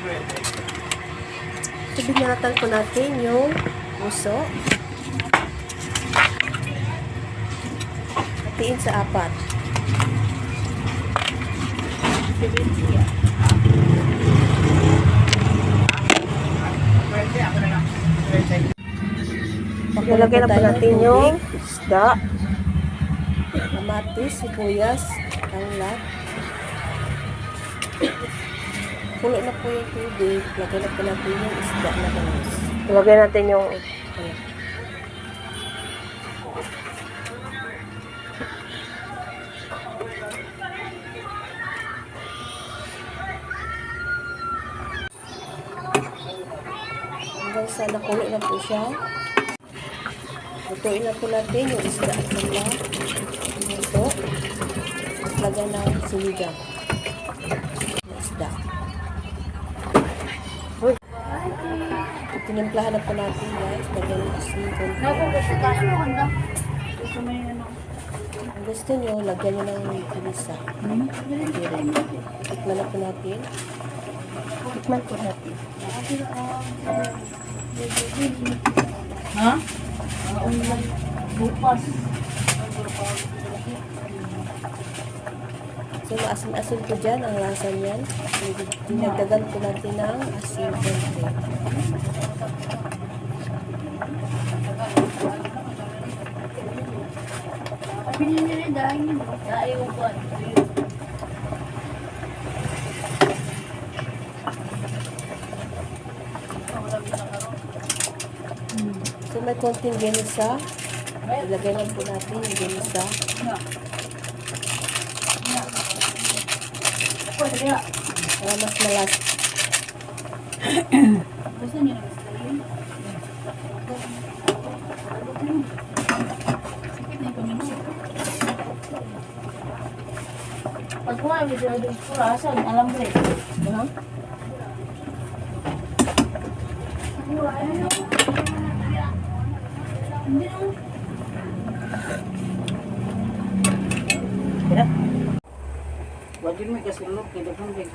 So, binatan po natin yung puso. Hatiin sa 4. Ilagay na po natin yung isda, kamatis, sibuyas, tanglad. Pulo na po yung tubig. Ilagay na po natin yung isda na bangus. Ilagay natin yung hanggang sa nakulo na po siya. Lutuin na po natin yung isda at tanglad. Ito. At lagay ng sinigang. Isda. Tinimplahan na po natin guys. Lagyan ng asin konti. Kung gusto nyo, lagyan nyo ng pinisa. Tikman na po natin. Tikman po natin. Ha? Bukas. So, maasin-asin po dyan ang lasa niyan. Dinagdagan po natin ng asin konti. Pinili dahil yung buwan. So, may konting genisa. Ilagay lang po natin yung genisa. Para mas malas. Gusto niyo na gusto yun? Sakit na yung pamilya. Pag kumain, may sila doon pura, asan? Alam ko eh. Hindi naman. Kaya? Wajib may kasulog, kaya dapat may